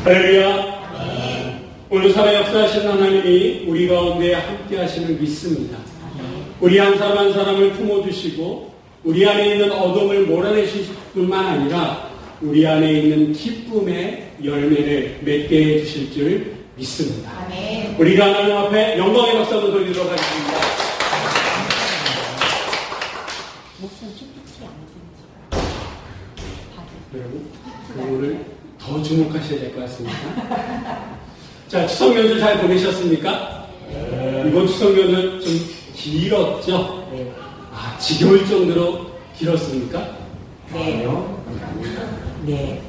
할렐루야. 오늘 살아 역사하시는 하나님이 우리 가운데 함께 하시는 믿습니다. 우리 한 사람 한 사람을 품어주시고 우리 안에 있는 어둠을 몰아내실 뿐만 아니라 우리 안에 있는 기쁨의 열매를 맺게 해주실 줄 믿습니다. 아멘. 우리가 하나님 앞에 영광의 박수 한번 돌리도록 하겠습니다. 목소리 쭉 여러분, 그거를 더 주목하셔야 될 것 같습니다. 자, 추석 명절 잘 보내셨습니까? 이번 추석 명절 좀 길었죠? 아, 지겨울 정도로 길었습니까? 네.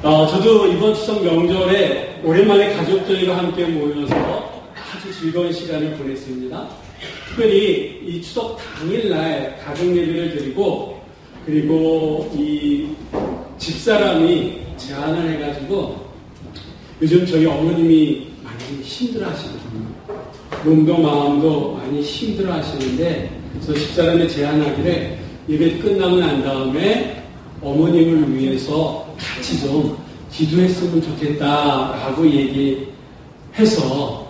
저도 이번 추석 명절에 오랜만에 가족들과 함께 모여서 아주 즐거운 시간을 보냈습니다. 특별히 이 추석 당일날 가족 예배를 드리고, 그리고 이 집사람이 제안을 해가지고 요즘 저희 어머님이 많이 힘들어 하시거든요. 몸도 마음도 많이 힘들어 하시는데, 그래서 집사람이 제안하기를 예배 끝나고 난 다음에 어머님을 위해서 같이 좀 기도했으면 좋겠다라고 얘기해서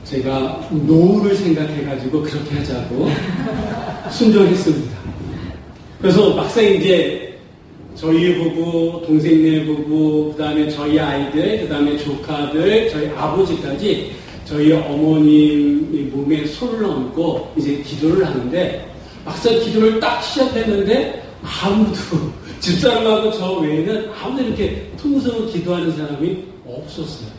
제가 노후를 생각해가지고 그렇게 하자고 순종했습니다. 그래서 막상 이제 저희 부부, 동생네 부부, 그 다음에 저희 아이들, 그 다음에 조카들, 저희 아버지까지 저희 어머님 몸에 손을 얹고 이제 기도를 하는데, 막상 기도를 딱 시작했는데 아무도, 집사람하고 저 외에는 아무도 이렇게 통성을 기도하는 사람이 없었어요.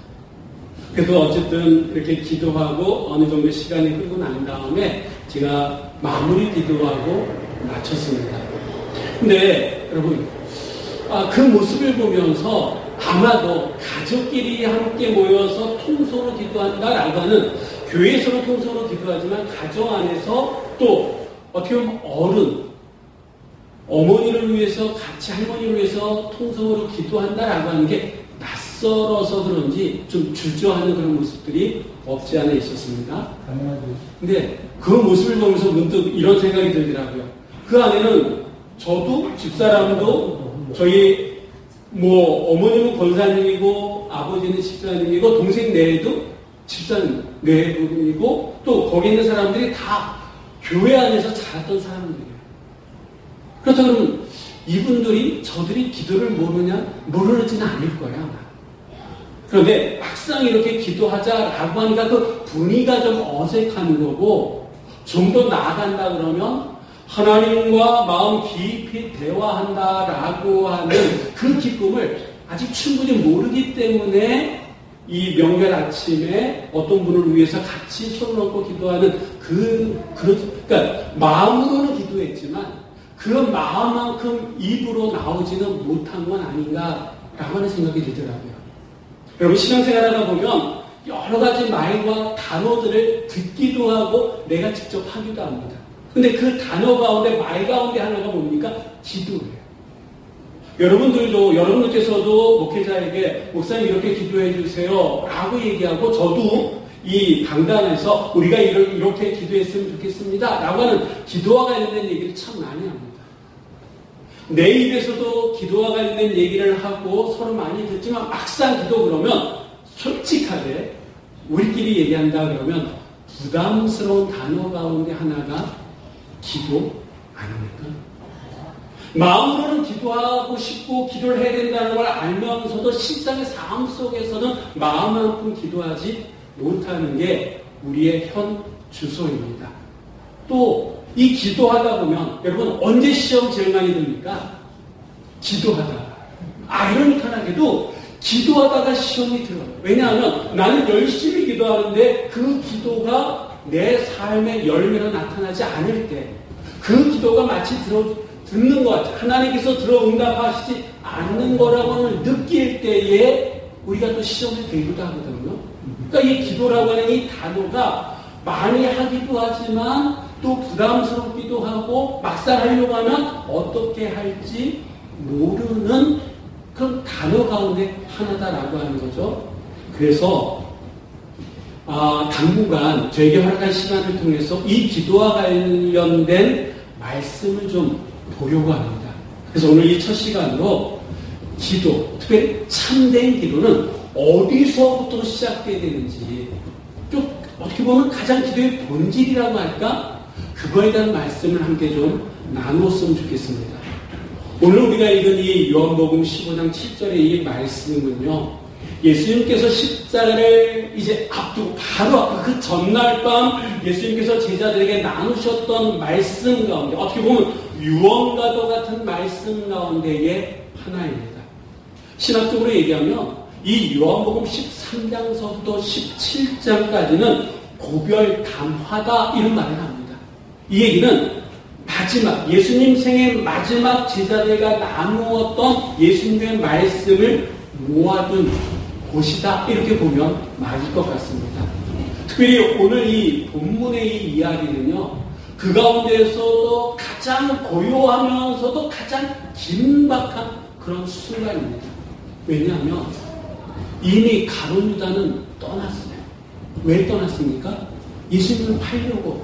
그래도 어쨌든 이렇게 기도하고 어느 정도 시간이 흐르고 난 다음에 제가 마무리 기도하고 마쳤습니다. 근데 여러분, 그 모습을 보면서 아마도 가족끼리 함께 모여서 통성으로 기도한다라고 하는, 교회에서는 통성으로 기도하지만 가정 안에서 또 어떻게 보면 어머니를 위해서, 같이 할머니를 위해서 통성으로 기도한다라고 하는 게 낯설어서 그런지 좀 주저하는 그런 모습들이 없지 않아 있었습니다. 근데 그 모습을 보면서 문득 이런 생각이 들더라고요. 그 안에는 저도, 집사람도, 저희 어머님은 권사님이고 아버지는 집사님이고 동생 내에도 집사님 내부이고 또 거기 있는 사람들이 다 교회 안에서 자랐던 사람들이에요. 그렇다 그러면 이분들이 저들이 기도를 모르지는 않을 거야. 그런데 막상 이렇게 기도하자라고 하니까 그 분위기가 좀 어색한 거고, 좀 더 나아간다 그러면 하나님과 마음 깊이 대화한다라고 하는 그 기쁨을 아직 충분히 모르기 때문에 이 명절 아침에 어떤 분을 위해서 같이 손을 얹고 기도하는 그러니까 마음으로는 기도했지만 그 마음만큼 입으로 나오지는 못한 건 아닌가라고 하는 생각이 들더라고요. 여러분, 신앙생활하다 보면 여러 가지 말과 단어들을 듣기도 하고 내가 직접 하기도 합니다. 근데 그 단어 가운데, 말 가운데 하나가 뭡니까? 기도예요. 여러분들께서도 목회자에게 목사님 이렇게 기도해 주세요 라고 얘기하고, 저도 이 강단에서 우리가 이렇게 기도했으면 좋겠습니다 라고 하는 기도와 관련된 얘기를 참 많이 합니다. 내 입에서도 기도와 관련된 얘기를 하고 서로 많이 듣지만 막상 기도 그러면 솔직하게 우리끼리 얘기한다 그러면 부담스러운 단어 가운데 하나가 기도 아닙니까? 마음으로는 기도하고 싶고 기도를 해야 된다는 걸 알면서도 실상의 삶 속에서는 마음만큼 기도하지 못하는 게 우리의 현 주소입니다. 또 이 기도하다 보면 여러분, 언제 시험 제일 많이 듭니까? 기도하다가. 아이러니컬하게도 기도하다가 시험이 들어요. 왜냐하면 나는 열심히 기도하는데 그 기도가 내 삶의 열매로 나타나지 않을 때, 그 기도가 마치 듣는 것 같아, 하나님께서 응답하시지 않는 거라고는 느낄 때에 우리가 또 시험에 들기도 하거든요. 그러니까 이 기도라고 하는 이 단어가 많이 하기도 하지만 또 부담스럽기도 하고 막상 하려고 하면 어떻게 할지 모르는 그런 단어 가운데 하나다라고 하는 거죠. 그래서 당분간 저에게 허락한 시간을 통해서 이 기도와 관련된 말씀을 좀 보려고 합니다. 그래서 오늘 이 첫 시간으로 기도, 특별히 참된 기도는 어디서부터 시작돼야 되는지, 좀 어떻게 보면 가장 기도의 본질이라고 할까? 그거에 대한 말씀을 함께 좀 나누었으면 좋겠습니다. 오늘 우리가 읽은 이 요한복음 15장 7절의 이 말씀은요, 예수님께서 십자가를 이제 앞두고 바로 앞 그 전날 밤 예수님께서 제자들에게 나누셨던 말씀 가운데, 어떻게 보면 유언과도 같은 말씀 가운데의 하나입니다. 신학적으로 얘기하면 이 요한복음 13장서부터 17장까지는 고별 담화다, 이런 말을 합니다. 이 얘기는 마지막, 예수님 생의 마지막 제자들과 나누었던 예수님의 말씀을 모아둔 곳이다, 이렇게 보면 맞을 것 같습니다. 특별히 오늘 이 본문의 이 이야기는요, 그 가운데서도 가장 고요하면서도 가장 긴박한 그런 순간입니다. 왜냐하면 이미 가룟 유다는 떠났어요. 왜 떠났습니까? 예수님을 팔려고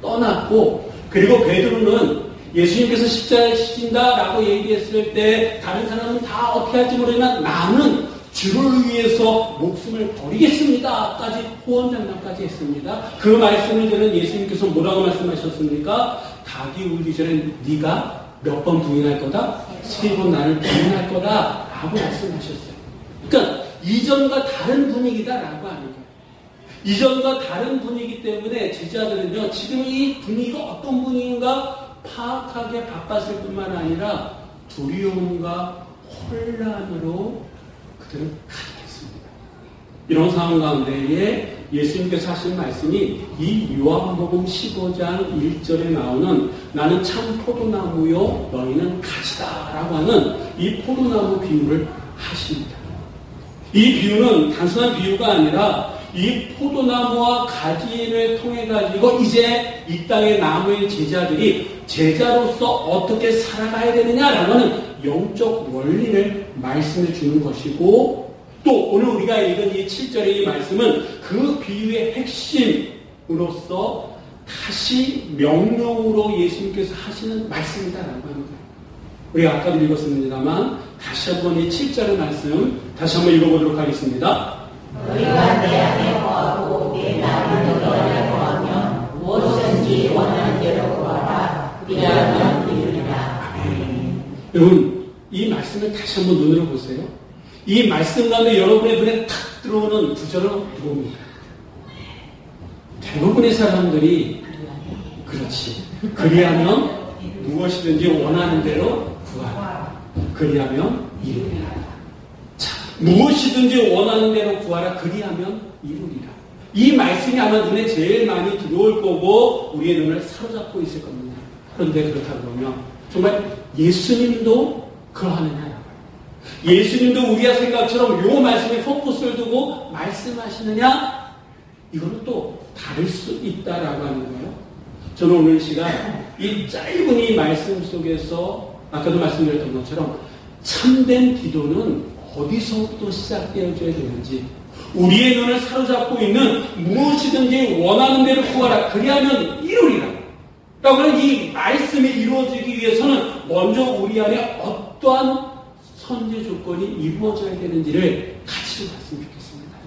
떠났고, 그리고 베드로는 예수님께서 십자가에 지신다라고 얘기했을 때 다른 사람은 다 어떻게 할지 모르지만 나는 주를 위해서 목숨을 버리겠습니다까지 호언장담까지 했습니다. 그 말씀을 들은 예수님께서 뭐라고 말씀하셨습니까? 닭이 울기 전에 네가 몇 번 부인할 거다? 3번 나를 부인할 거다 라고 말씀하셨어요. 그러니까 이전과 다른 분위기다라고 하는 거예요. 이전과 다른 분위기 때문에 제자들은요, 지금 이 분위기가 어떤 분위기인가 파악하기에 바빴을 뿐만 아니라 두려움과 혼란으로 그들은 가득했습니다. 이런 상황 가운데에 예수님께서 하신 말씀이 이 요한복음 15장 1절에 나오는 나는 참 포도나무요 너희는 가지다 라고 하는 이 포도나무 비유를 하십니다. 이 비유는 단순한 비유가 아니라 이 포도나무와 가지를 통해 가지고 이제 이 땅에 남은 제자들이 제자로서 어떻게 살아가야 되느냐라고 하는 영적 원리를 말씀해 주는 것이고, 또 오늘 우리가 읽은 이 7절의 이 말씀은 그 비유의 핵심으로서 다시 명령으로 예수님께서 하시는 말씀이다라고 하는 거예요. 우리가 아까도 읽었습니다만 다시 한번 이 7절의 말씀 다시 한번 읽어보도록 하겠습니다. 너희가 내 안에 거하고 내 말이 너희 안에 거하면 무엇이든지 원하는 대로 구하라. 그리하면 이루리라. 아멘. 여러분, 이 말씀을 다시 한번 눈으로 보세요. 이 말씀 가운데 여러분의 눈에 탁 들어오는 구절은 뭡니까? 대부분의 사람들이 그렇지. 그리하면 무엇이든지 원하는 대로 구하라. 그리하면 이루리라. 자, 무엇이든지 원하는 대로 구하라. 그리하면 이루리라. 이 말씀이 아마 눈에 제일 많이 들어올 거고 우리의 눈을 사로잡고 있을 겁니다. 그런데 그렇다고 보면 정말 예수님도 그러하느냐라고요. 예수님도 우리의 생각처럼 요 말씀에 포커스를 두고 말씀하시느냐? 이거는 또 다를 수 있다라고 하는 거예요. 저는 오늘 시간 이 짧은 이 말씀 속에서 아까도 말씀드렸던 것처럼 참된 기도는 어디서부터 시작되어져야 되는지, 우리의 눈을 사로잡고 있는 무엇이든지 원하는 대로 구하라. 그리하면 이루리라. 라고 하는 이 말씀이 이루어지기 위해서는 먼저 우리 안에 어떠한 선제 조건이 이루어져야 되는지를 같이 좀 봤으면 좋겠습니다.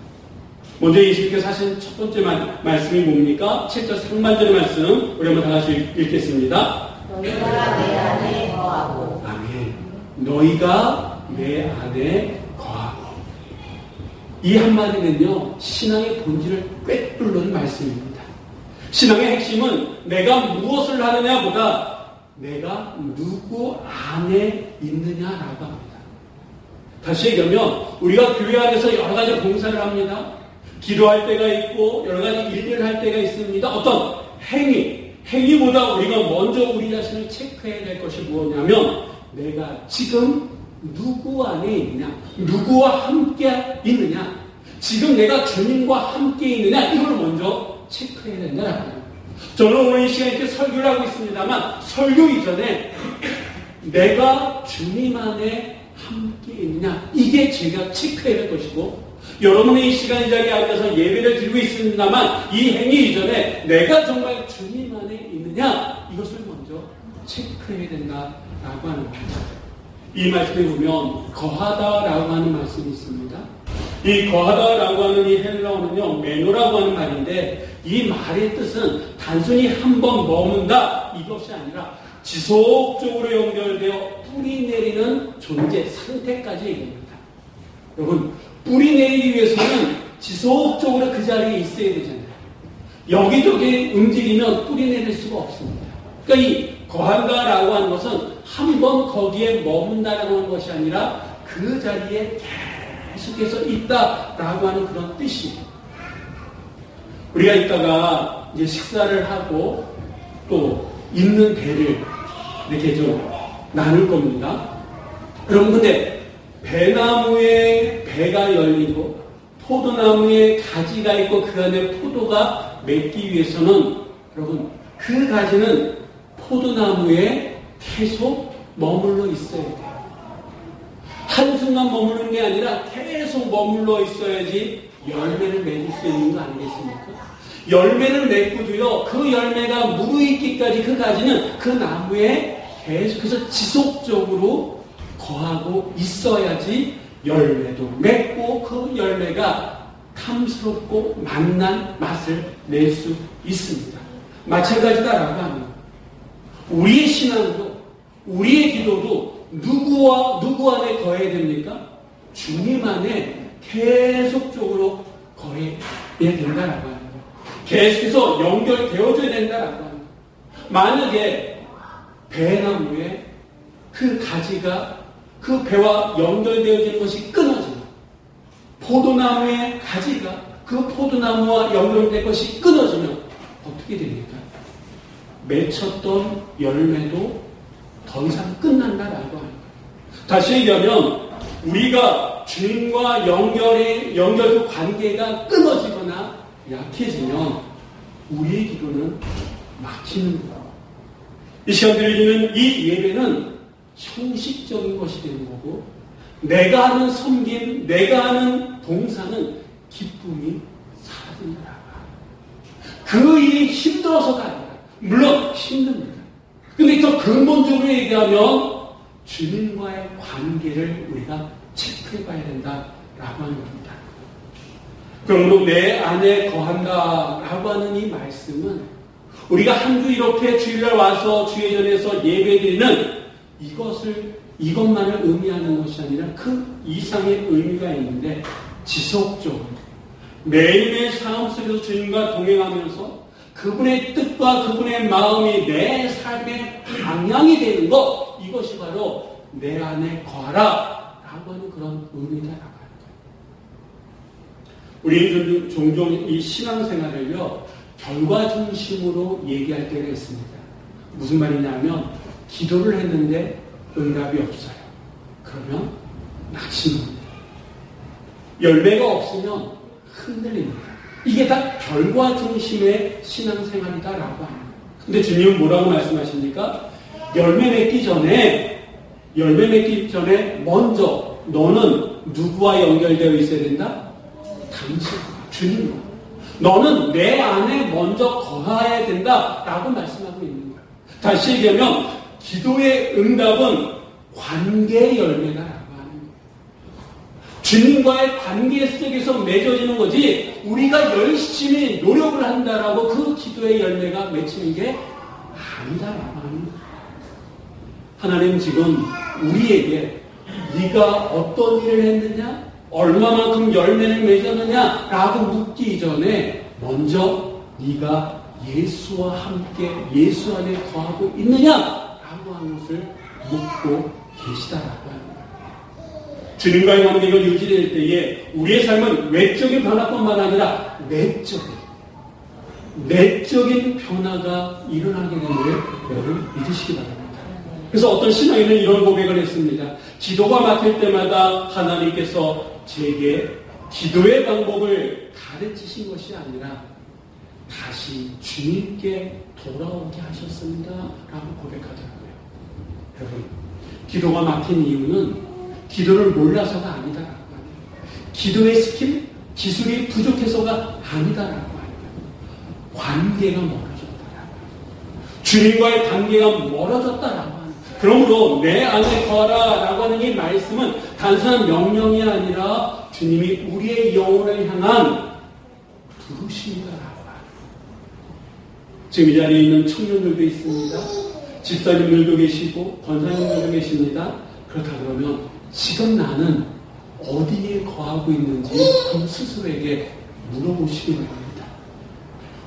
먼저 예수님께서 하신 첫 번째 말씀이 뭡니까? 7절 상반절의 말씀 우리 한번 다 같이 읽겠습니다. 너희가 내 안에 거하고. 아멘. 너희가 내 안에 거하고. 이 한마디는요, 신앙의 본질을 꿰뚫는 말씀입니다. 신앙의 핵심은 내가 무엇을 하느냐보다 내가 누구 안에 있느냐라고 합니다. 다시 얘기하면 우리가 교회 안에서 여러 가지 봉사를 합니다. 기도할 때가 있고 여러 가지 일을 할 때가 있습니다. 어떤 행위보다 우리가 먼저 우리 자신을 체크해야 될 것이 무엇이냐면 내가 지금 누구 안에 있느냐, 누구와 함께 있느냐, 지금 내가 주님과 함께 있느냐, 이걸 먼저 체크해야 된다라고 합니다. 저는 오늘 이 시간에 이렇게 설교를 하고 있습니다만 설교 이전에 내가 주님 안에 함께 있느냐, 이게 제가 체크해야 될 것이고, 여러분의 이 시간 이 자리에 앉아서 예배를 드리고 있습니다만 이 행위 이전에 내가 정말 주님 안에 있느냐, 이것을 먼저 체크해야 된다라고 하는 겁니다. 이 말씀에 보면 거하다라고 하는 말씀이 있습니다. 이 거하다라고 하는 이 헬라어는요, 메노라고 하는 말인데 이 말의 뜻은 단순히 한 번 머문다 이것이 아니라 지속적으로 연결되어 뿌리 내리는 존재, 상태까지 얘기합니다. 여러분, 뿌리 내리기 위해서는 지속적으로 그 자리에 있어야 되잖아요. 여기저기 움직이면 뿌리 내릴 수가 없습니다. 그러니까 이 거한다라고 하는 것은 한 번 거기에 머문다라고 하는 것이 아니라 그 자리에 계속해서 있다라고 하는 그런 뜻이에요. 우리가 이따가 이제 식사를 하고 또 있는 배를 이렇게 좀 나눌 겁니다. 여러분, 근데 배나무에 배가 열리고 포도나무에 가지가 있고 그 안에 포도가 맺기 위해서는 여러분, 그 가지는 포도나무에 계속 머물러 있어야 돼요. 한순간 머무르는 게 아니라 계속 머물러 있어야지 열매를 맺을 수 있는 거 아니겠습니까? 열매를 맺고도요, 그 열매가 무르익기까지 그 가지는 그 나무에 계속해서 지속적으로 거하고 있어야지 열매도 맺고 그 열매가 탐스럽고 맛난 맛을 낼 수 있습니다. 마찬가지다라고 합니다. 우리의 신앙도, 우리의 기도도 누구 안에 거해야 됩니까? 주님 안에 계속적으로 거해야 된다라고 합니다. 계속해서 연결되어줘야 된다라고 합니다. 만약에 배나무에 그 가지가 그 배와 연결되어지는 것이 끊어지면, 포도나무의 가지가 그 포도나무와 연결된 것이 끊어지면 어떻게 됩니까? 맺혔던 열매도 더 이상 끝난다라고 합니다. 다시 얘기하면 우리가 주님과 연결 관계가 끊어지거나 약해지면 우리의 기도는 막히는 거예요. 이 시간 드리는 이 예배는 형식적인 것이 되는 거고, 내가 하는 섬김, 내가 하는 봉사는 기쁨이 사라진다. 그 일이 힘들어서가 아니라, 물론 힘듭니다. 근데 더 근본적으로 얘기하면 주님과의 관계를 우리가 체크해 봐야 된다라고 하는 겁니다. 그러므로 내 안에 거한다라고 하는 이 말씀은 우리가 한 주 이렇게 주일날 와서 주의 전에서 예배드리는 이것만을 의미하는 것이 아니라 그 이상의 의미가 있는데, 지속적으로 매일매일 삶 속에서 주님과 동행하면서 그분의 뜻과 그분의 마음이 내 삶의 방향이 되는 것, 이것이 바로 내 안에 거하라 라고 하는 그런 의미다라고 합니다. 우리는 종종 이 신앙생활을요, 결과 중심으로 얘기할 때가 있습니다. 무슨 말이냐면, 기도를 했는데 응답이 없어요. 그러면 낙심합니다. 열매가 없으면 흔들립니다. 이게 다 결과 중심의 신앙생활이다라고 합니다. 근데 주님은 뭐라고 말씀하십니까? 열매 맺기 전에 먼저 너는 누구와 연결되어 있어야 된다? 당신, 주님과. 너는 내 안에 먼저 거하여야 된다라고 말씀하고 있는 거예요. 다시 얘기하면 기도의 응답은 관계의 열매다라고 하는 거예요. 주님과의 관계 속에서 맺어지는 거지, 우리가 열심히 노력을 한다라고 그 기도의 열매가 맺히는 게 아니다라고 하는 거예요. 하나님 지금 우리에게 네가 어떤 일을 했느냐, 얼마만큼 열매를 맺었느냐라고 묻기 전에 먼저 네가 예수와 함께 예수 안에 거하고 있느냐라고 하는 것을 묻고 계시다라고 하는 거예요. 주님과의 관계가 유지될 때에 우리의 삶은 외적인 변화뿐만 아니라 내적인 변화가 일어나게 되는 여러분 믿으시기 바랍니다. 그래서 어떤 신앙인은 이런 고백을 했습니다. 기도가 막힐 때마다 하나님께서 제게 기도의 방법을 가르치신 것이 아니라 다시 주님께 돌아오게 하셨습니다 라고 고백하더라고요. 여러분, 기도가 막힌 이유는 기도를 몰라서가 아니다라고 합니다. 기도의 스킬, 기술이 부족해서가 아니다라고 합니다. 관계가 멀어졌다라고 합니다. 주님과의 관계가 멀어졌다라고 합니다. 그러므로 내 안에 거하라 라고 하는 이 말씀은 단순한 명령이 아니라 주님이 우리의 영혼을 향한 부르심이다라고 합니다. 지금 이 자리에 있는 청년들도 있습니다. 집사님들도 계시고 권사님들도 계십니다. 그렇다 그러면 지금 나는 어디에 거하고 있는지 한번 스스로에게 물어보시기 바랍니다.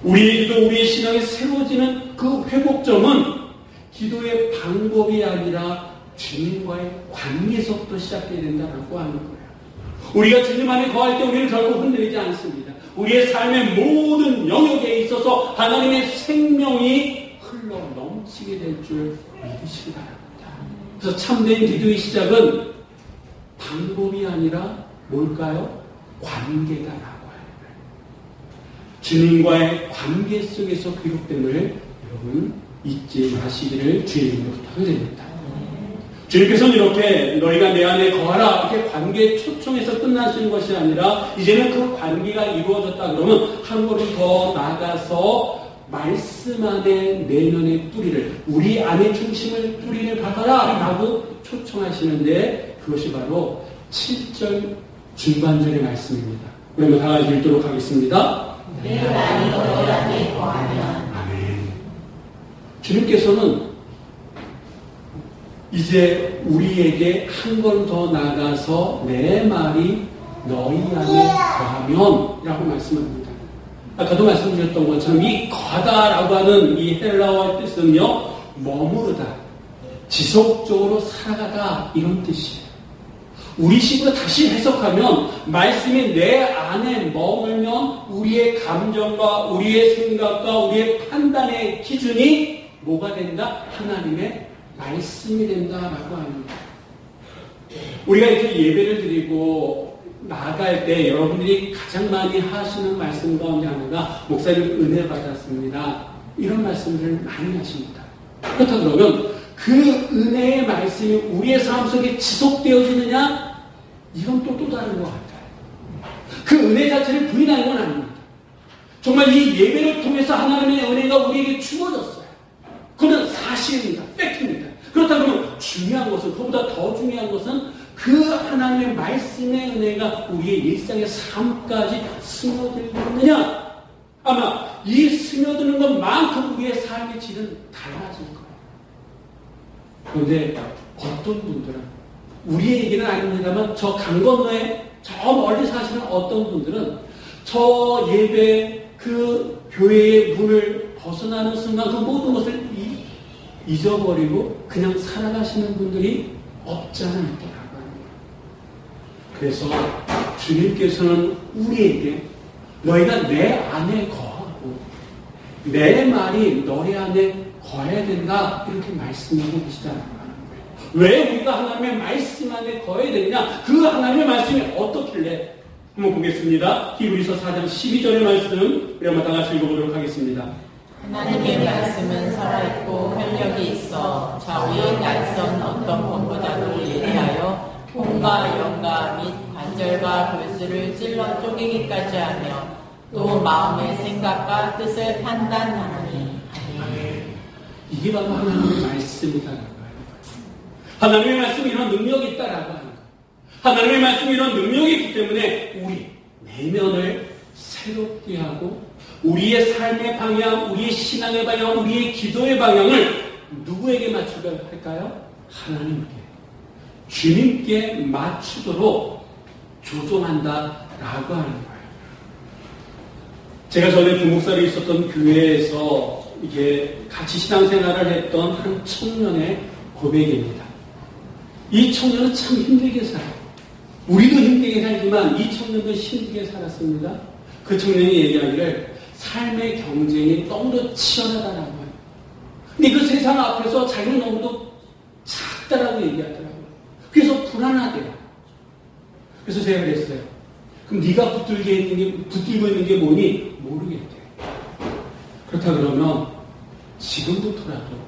우리의 기도, 우리의 신앙이 새로워지는 그 회복점은 기도의 방법이 아니라 주님과의 관계에서부터 시작해야 된다고 하는 거예요. 우리가 주님 안에 거할 때 우리는 결코 흔들리지 않습니다. 우리의 삶의 모든 영역에 있어서 하나님의 생명이 흘러 넘치게 될 줄 믿으시기 바랍니다. 그래서 참된 기도의 시작은 방법이 아니라 뭘까요? 관계다라고 해요. 주님과의 관계 속에서 기록됨을 여러분 잊지 마시기를 주의 이름으로 부탁드립니다. 주님께서는 이렇게 너희가 내 안에 거하라 이렇게 관계 초청에서 끝나시는 것이 아니라 이제는 그 관계가 이루어졌다 그러면 한 걸음 더 나아가서 말씀 안에 내면의 뿌리를 우리 안의 중심을 뿌리를 받아라 라고 초청하시는데 그것이 바로 7절 중반절의 말씀입니다. 그러면 다 같이 읽도록 하겠습니다. 내가 너희 안에 거하면 아멘. 주님께서는 이제 우리에게 한 걸음 더 나가서 내 말이 너희 안에 거하면 라고 말씀합니다. 아까도 말씀드렸던 것처럼 이 거하다라고 하는 이 헬라어 뜻은요 머무르다, 지속적으로 살아가다 이런 뜻이에요. 우리식으로 다시 해석하면 말씀이 내 안에 머물면 우리의 감정과 우리의 생각과 우리의 판단의 기준이 뭐가 된다? 하나님의 말씀이 된다라고 합니다. 우리가 이렇게 예배를 드리고 나아갈 때 여러분들이 가장 많이 하시는 말씀 가운데 하나가 목사님 은혜 받았습니다. 이런 말씀들을 많이 하십니다. 그렇다 그러면 그 은혜의 말씀이 우리의 삶 속에 지속되어지느냐? 이건 또 다른 것 같아요. 그 은혜 자체를 부인하는 건 아닙니다. 정말 이 예배를 통해서 하나님의 은혜가 우리에게 주어졌어요. 그건 사실입니다. 팩트입니다. 그렇다 그러면 중요한 것은, 그보다 더 중요한 것은 그 하나님의 말씀의 은혜가 우리의 일상의 삶까지 스며들고 있느냐? 아마 이 스며드는 것만큼 우리의 삶의 질은 달라질 거예요. 그런데 어떤 분들은, 우리의 얘기는 아닙니다만 저 강 건너에 저 멀리 사시는 어떤 분들은 저 예배 그 교회의 문을 벗어나는 순간 그 모든 것을 잊어버리고 그냥 살아가시는 분들이 없지 않아 있더라고요. 그래서 주님께서는 우리에게 너희가 내 안에 거하고 내 말이 너희 안에 거해야 된다 이렇게 말씀하고 계시다는 거예요. 왜 우리가 하나님의 말씀 안에 거해야 되느냐? 그 하나님의 말씀이 어떻길래? 한번 보겠습니다. 히브리서 4장 12절의 말씀 우리 한번 다 같이 읽어보도록 하겠습니다. 하나님의 말씀은 살아있고 활력이 있어 좌우의 날선 어떤 검보다도 예리하여 혼과 영과 및 관절과 골수를 찔러 쪼개기까지 하며 또 마음의 생각과 뜻을 판단하느니. 이게 바로 하나님의 말씀이다라고 하는 거예요. 하나님의 말씀이 이런 능력이 있다라고 하는 거예요. 하나님의 말씀이 이런 능력이 있기 때문에 우리 내면을 새롭게 하고 우리의 삶의 방향, 우리의 신앙의 방향, 우리의 기도의 방향을 누구에게 맞추려 할까요? 하나님께, 주님께 맞추도록 조종한다라고 하는 거예요. 제가 전에 부목사로 있었던 교회에서 이게 같이 신앙생활을 했던 한 청년의 고백입니다. 이 청년은 참 힘들게 살아요. 우리도 힘들게 살지만 이 청년도 힘들게 살았습니다. 그 청년이 얘기하기를 삶의 경쟁이 너무도 치열하다라고 해요. 근데 그 세상 앞에서 자기는 너무도 작다라고 얘기하더라고요. 그래서 불안하대요. 그래서 제가 그랬어요. 그럼 네가 붙들고 있는 게 뭐니? 모르겠대. 그렇다 그러면 지금부터라도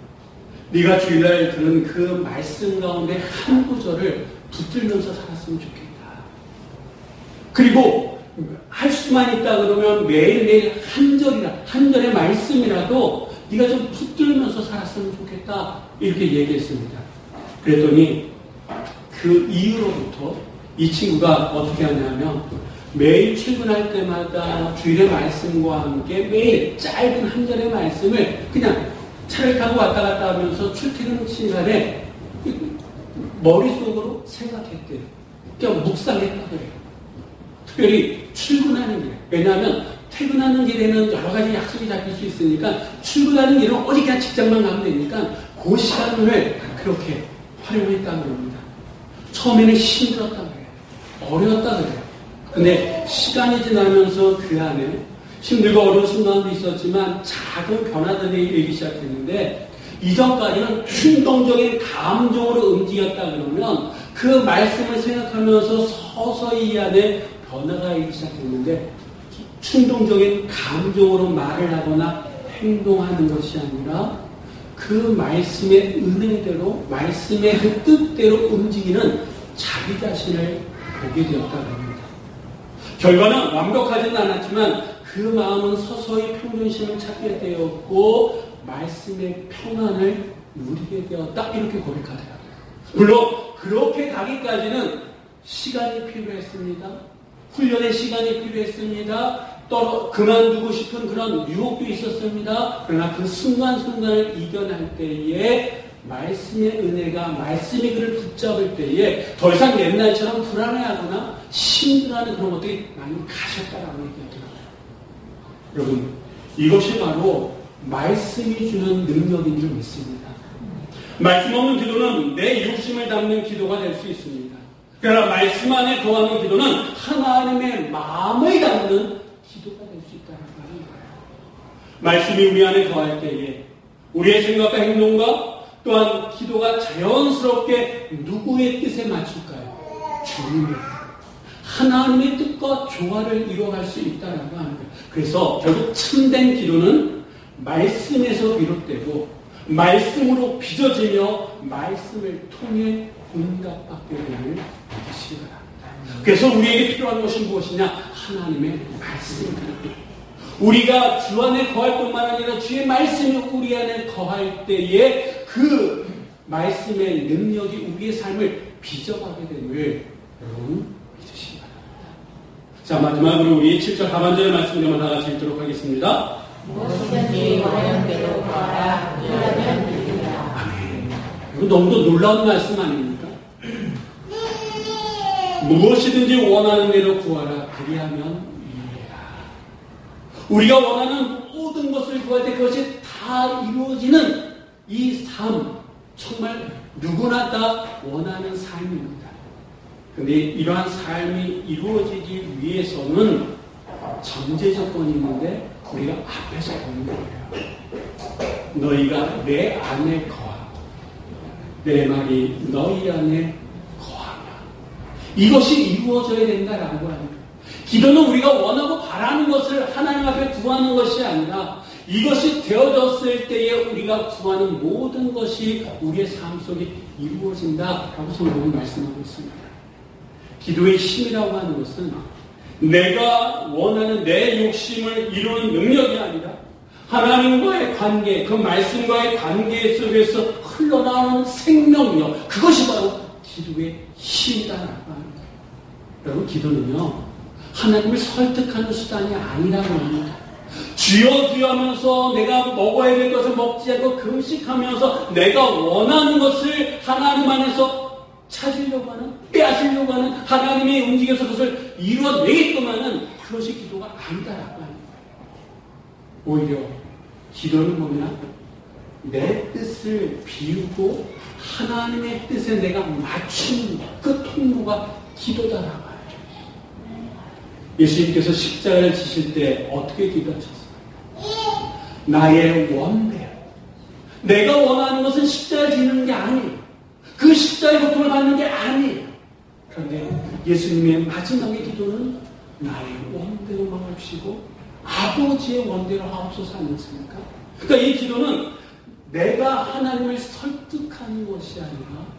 네가 주일날 들은 그 말씀 가운데 한 구절을 붙들면서 살았으면 좋겠다. 그리고 할 수만 있다 그러면 매일매일 한 절의 말씀이라도 네가 좀 붙들면서 살았으면 좋겠다. 이렇게 얘기했습니다. 그랬더니 그 이후로부터 이 친구가 어떻게 하냐면 매일 출근할 때마다 주일의 말씀과 함께 매일 짧은 한 절의 말씀을 그냥 차를 타고 왔다 갔다 하면서 출퇴근 시간에 머릿속으로 생각했대요. 그냥 묵상했다고 그래요. 특별히 출근하는 길에. 왜냐하면 퇴근하는 길에는 여러 가지 약속이 잡힐 수 있으니까 출근하는 길은 어디 그냥 직장만 가면 되니까 그 시간을 그렇게 활용했다고 합니다. 처음에는 힘들었다고 해요. 어려웠다고 해요. 근데 시간이 지나면서 그 안에 힘들고 어려운 순간도 있었지만 작은 변화들이 일기 시작했는데 이전까지는 충동적인 감정으로 움직였다 그러면 그 말씀을 생각하면서 서서히 이 안에 변화가 일기 시작했는데 충동적인 감정으로 말을 하거나 행동하는 것이 아니라 그 말씀의 은혜대로 말씀의 그 뜻대로 움직이는 자기 자신을 보게 되었다고 합니다. 결과는 완벽하지는 않았지만 그 마음은 서서히 평정심을 찾게 되었고 말씀의 평안을 누리게 되었다 이렇게 고백하더라고요. 물론 그렇게 가기까지는 시간이 필요했습니다. 훈련의 시간이 필요했습니다. 그만두고 싶은 그런 유혹도 있었습니다. 그러나 그 순간순간을 이겨낼 때에 말씀의 은혜가 말씀이 그를 붙잡을 때에 더 이상 옛날처럼 불안해하거나 힘들어하는 그런 것들이 많이 가셨다라고 얘기하더라고요. 여러분, 이것이 바로 말씀이 주는 능력인 줄 믿습니다. 말씀 없는 기도는 내 욕심을 담는 기도가 될 수 있습니다. 그러나 말씀 안에 거하는 기도는 하나님의 마음을 담는 기도가 될 수 있다는 거예요. 말씀이 우리 안에 거할 때에 우리의 생각과 행동과 또한 기도가 자연스럽게 누구의 뜻에 맞출까요? 주님의 하나님의 뜻과 조화를 이루어갈 수 있다는 거예요. 그래서 결국 참된 기도는 말씀에서 비롯되고 말씀으로 빚어지며 말씀을 통해 응답받게 되는 것이 바랍니다. 그래서 우리에게 필요한 것이 무엇이냐? 하나님의 말씀입니다. 우리가 주 안에 거할 뿐만 아니라 주의 말씀이 우리 안에 거할 때에 그 말씀의 능력이 우리의 삶을 빚어가게 됨을 여러분 믿으시기 바랍니다. 자, 마지막으로 우리 7절 하반절의 말씀을 다 같이 읽도록 하겠습니다. 무엇이든지 원하는 대로 구하라 그리하면 되리라. 아멘. 이거 너무도 놀라운 말씀 아닙니까? 무엇이든지 원하는 대로 구하라 그리하면 되리라. 우리가 원하는 모든 것을 구할 때 그것이 다 이루어지는 이 삶, 정말 누구나 다 원하는 삶입니다. 그런데 이러한 삶이 이루어지기 위해서는 전제 조건이 있는데 우리가 앞에서 보는 거예요. 너희가 내 안에 거하고 내 말이 너희 안에 거하며 이것이 이루어져야 된다라고 합니다. 기도는 우리가 원하고 바라는 것을 하나님 앞에 구하는 것이 아니라 이것이 되어졌을 때에 우리가 구하는 모든 것이 우리의 삶 속에 이루어진다라고 성경은 말씀하고 있습니다. 기도의 힘이라고 하는 것은 내가 원하는 내 욕심을 이루는 능력이 아니라 하나님과의 관계, 그 말씀과의 관계 속에서 흘러나오는 생명력, 그것이 바로 기도의 힘이다라고 합니다. 여러분, 기도는요 하나님을 설득하는 수단이 아니라고 합니다. 주여 주여 하면서 내가 먹어야 될 것을 먹지 않고 금식하면서 내가 원하는 것을 하나님 안에서 찾으려고 하는, 빼앗으려고 하는 하나님이 움직여서 그것을 이루어내게끔 하는 그것이 기도가 아니다라고 합니다. 오히려 기도는 뭐냐? 내 뜻을 비우고 하나님의 뜻에 내가 맞추는 그 통로가 기도다라고 합니다. 예수님께서 십자가를 지실 때 어떻게 기도하셨습니까? 나의 원대요. 내가 원하는 것은 십자가를 지는 게 아니에요. 그 십자가의 고통을 받는 게 아니에요. 그런데 예수님의 마지막의 기도는 나의 원대로 마옵시고 아버지의 원대로 하옵소서 아니었습니까? 그러니까 이 기도는 내가 하나님을 설득하는 것이 아니라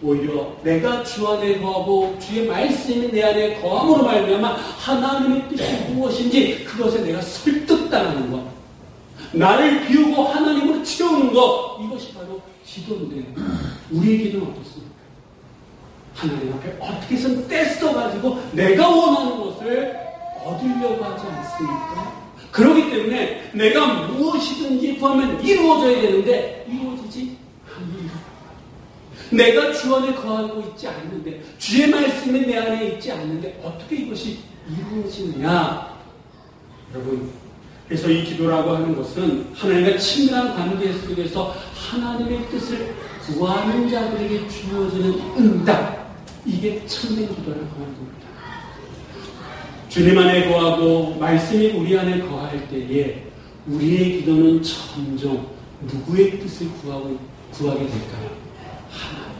오히려 내가 주 안에 거하고 주의 말씀이 내 안에 거함으로 말미암아 하나님의 뜻이 무엇인지 그것에 내가 설득당하는 것, 나를 비우고 하나님으로 채우는 것, 이것이 바로 기도인데 우리의 기도는 어떻습니까? 하나님 앞에 어떻게 해서 떼써가지고 내가 원하는 것을 얻으려고 하지 않습니까? 그렇기 때문에 내가 무엇이든지 구하면 이루어져야 되는데 이루어지지 않는다. 내가 주 안에 거하고 있지 않는데, 주의 말씀이 내 안에 있지 않는데 어떻게 이것이 이루어지느냐? 여러분, 그래서 이 기도라고 하는 것은 하나님과 친밀한 관계 속에서 하나님의 뜻을 구하는 자들에게 주어지는 응답, 이게 참된 기도라고 하는 겁니다. 주님 안에 거하고 말씀이 우리 안에 거할 때에 우리의 기도는 점점 누구의 뜻을 구하게 될까요? 하나님.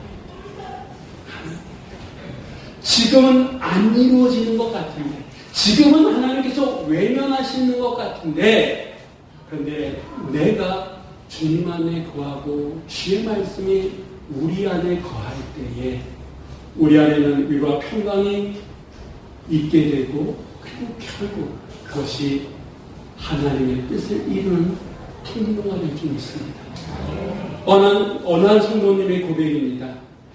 지금은 안 이루어지는 것 같은데, 지금은 하나님께서 외면하시는 것 같은데, 그런데 내가 주님 안에 거하고 주의 말씀이 우리 안에 거할 때에 우리 안에는 위로와 평강이 있게 되고, 그리고 결국 그것이 하나님의 뜻을 이루는 통로가 될 줄 믿습니다. 어느 한 성도님의 고백입니다.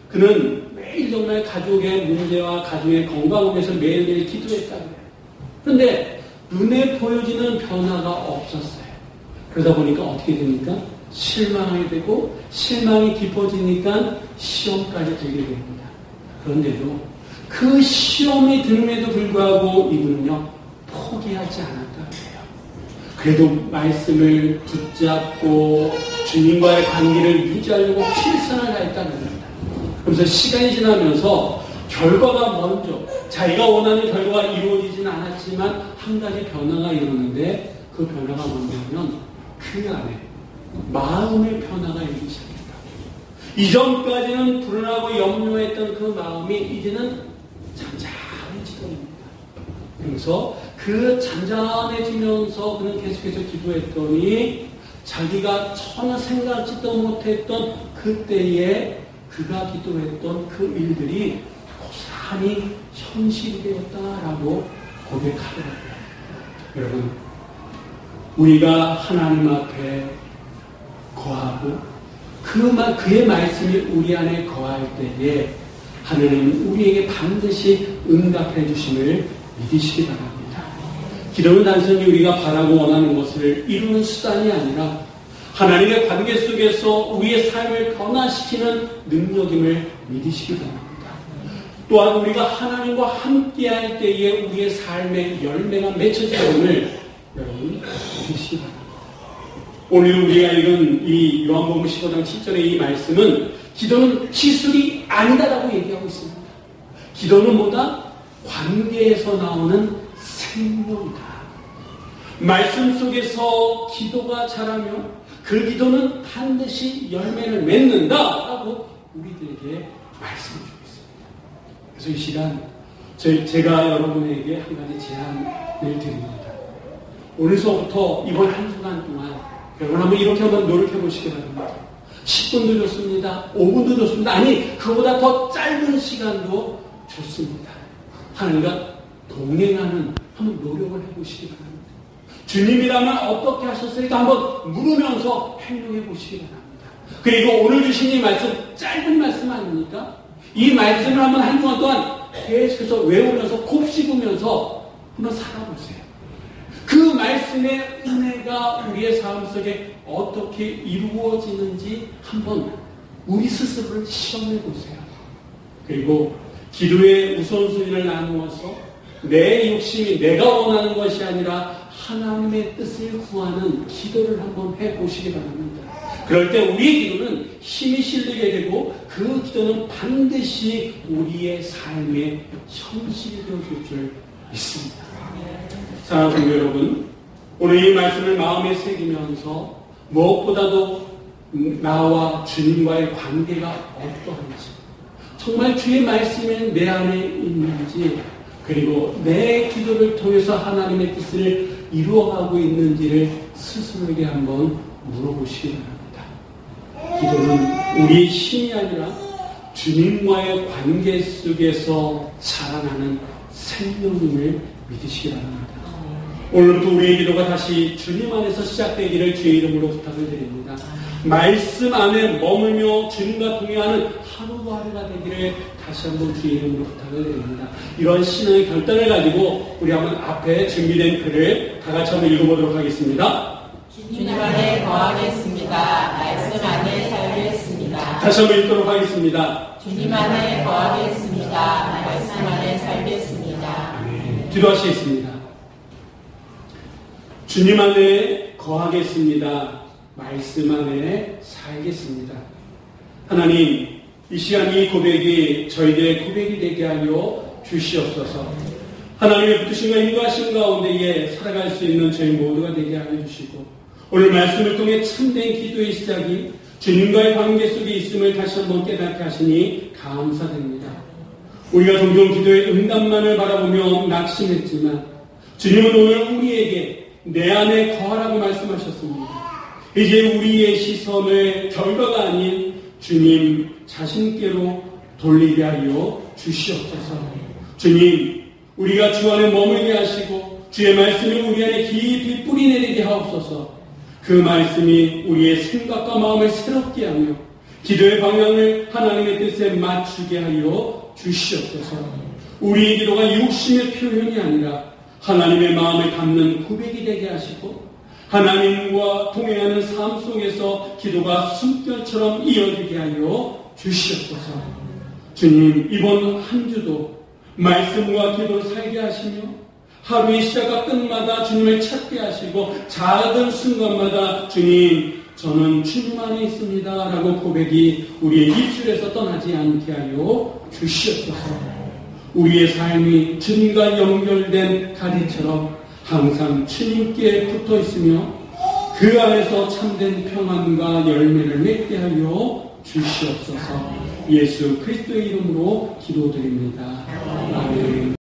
그는 매일 정말 가족의 문제와 가족의 건강을 위해서 매일매일 기도했다고 해요. 그런데 눈에 보여지는 변화가 없었어요. 그러다 보니까 어떻게 됩니까? 실망하게 되고, 실망이 깊어지니까 시험까지 들게 됩니다. 그런데도 그 시험이 들음에도 불구하고 이분은요, 포기하지 않았다고 해요. 그래도 말씀을 붙잡고 주님과의 관계를 유지하려고 최선을 다했다는 겁니다. 그래서 시간이 지나면서 결과가 먼저, 자기가 원하는 결과가 이루어지지는 않았지만 한 가지 변화가 일어났는데, 그 변화가 뭐냐면 그 안에 마음의 변화가 일기 시작했다. 이전까지는 불안하고 염려했던 그 마음이 이제는 잔잔해지더랍니다. 그래서 그 잔잔해지면서 그는 계속해서 기도했더니 자기가 전혀 생각지도 못했던 그때에 그가 기도했던 그 일들이 고스란히 현실이 되었다라고 고백하더라고요. 여러분, 우리가 하나님 앞에 거하고 그의 말씀이 우리 안에 거할 때에 하나님은 우리에게 반드시 응답해 주심을 믿으시기 바랍니다. 기도는 단순히 우리가 바라고 원하는 것을 이루는 수단이 아니라 하나님의 관계 속에서 우리의 삶을 변화시키는 능력임을 믿으시기 바랍니다. 또한 우리가 하나님과 함께할 때에 우리의 삶의 열매가 맺혀짐을 여러분 믿으시기 바랍니다. 오늘 우리가 읽은 이 요한복음 15장 7절의 이 말씀은 기도는 시술이 아니다라고 얘기하고 있습니다. 기도는 뭐다? 관계에서 나오는 생명이다. 말씀 속에서 기도가 자라면 그 기도는 반드시 열매를 맺는다라고 우리들에게 말씀해주고 있습니다. 그래서 이 시간 제가 여러분에게 한 가지 제안을 드립니다. 오늘서부터 이번 한 주간 동안 여러분 한번 이렇게 한번 노력해 보시기 바랍니다. 10분도 좋습니다. 5분도 좋습니다. 아니, 그보다 더 짧은 시간도 좋습니다. 하나님과 동행하는 한번 노력을 해보시기 바랍니다. 주님이라면 어떻게 하셨을까 한번 물으면서 행동해 보시기 바랍니다. 그리고 오늘 주신 이 말씀, 짧은 말씀 아닙니까? 이 말씀을 한번 한 주간 동안 계속해서 외우면서 곱씹으면서 한번 살아보세요. 그 말씀의 은혜가 우리의 삶 속에 어떻게 이루어지는지 한번 우리 스스로를 시험해 보세요. 그리고 기도의 우선순위를 나누어서 내 욕심이 내가 원하는 것이 아니라 하나님의 뜻을 구하는 기도를 한번 해보시기 바랍니다. 그럴 때 우리의 기도는 힘이 실리게 되고 그 기도는 반드시 우리의 삶의 현실이 되어줄 줄 믿습니다. 사랑하는 성도 여러분, 오늘 이 말씀을 마음에 새기면서 무엇보다도 나와 주님과의 관계가 어떠한지, 정말 주의 말씀이 내 안에 있는지, 그리고 내 기도를 통해서 하나님의 뜻을 이루어가고 있는지를 스스로에게 한번 물어보시기 바랍니다. 기도는 우리의 힘이 아니라 주님과의 관계 속에서 자라나는 생명임을 믿으시기 바랍니다. 오늘부터 우리의 기도가 다시 주님 안에서 시작되기를 주의 이름으로 부탁을 드립니다. 말씀 안에 머물며 주님과 동행하는 하루하루가 되기를 다시 한번 주의 이름으로 부탁을 드립니다. 이런 신앙의 결단을 가지고 우리 한번 앞에 준비된 글을 다 같이 한번 읽어보도록 하겠습니다. 주님 안에 거하겠습니다. 말씀 안에 살겠습니다. 다시 한번 읽도록 하겠습니다. 주님 안에 거하겠습니다. 말씀 안에 살겠습니다. 아멘. 기도하시겠습니다. 주님 안에 거하겠습니다. 말씀 안에 살겠습니다. 하나님, 이 시간 이 고백이 저희들의 고백이 되게 하여 주시옵소서. 하나님의 붙으심과 인도하심 가운데에 살아갈 수 있는 저희 모두가 되게 하여 주시고, 오늘 말씀을 통해 참된 기도의 시작이 주님과의 관계 속에 있음을 다시 한번 깨닫게 하시니 감사드립니다. 우리가 종종 기도의 응답만을 바라보며 낙심했지만 주님은 오늘 우리에게 내 안에 거하라고 말씀하셨습니다. 이제 우리의 시선을 결과가 아닌 주님 자신께로 돌리게 하여 주시옵소서. 주님, 우리가 주 안에 머물게 하시고 주의 말씀이 우리 안에 깊이 뿌리내리게 하옵소서. 그 말씀이 우리의 생각과 마음을 새롭게 하며 기도의 방향을 하나님의 뜻에 맞추게 하여 주시옵소서. 우리의 기도가 욕심의 표현이 아니라 하나님의 마음을 담는 고백이 되게 하시고 하나님과 동행하는 삶 속에서 기도가 숨결처럼 이어지게 하여 주시옵소서. 주님, 이번 한 주도 말씀과 기도를 살게 하시며 하루의 시작과 끝마다 주님을 찾게 하시고 작은 순간마다 주님, 저는 주님 안에 있습니다 라고 고백이 우리의 입술에서 떠나지 않게 하여 주시옵소서. 우리의 삶이 주님과 연결된 가지처럼 항상 주님께 붙어 있으며 그 안에서 참된 평안과 열매를 맺게 하여 주시옵소서. 예수 그리스도의 이름으로 기도드립니다. 아멘.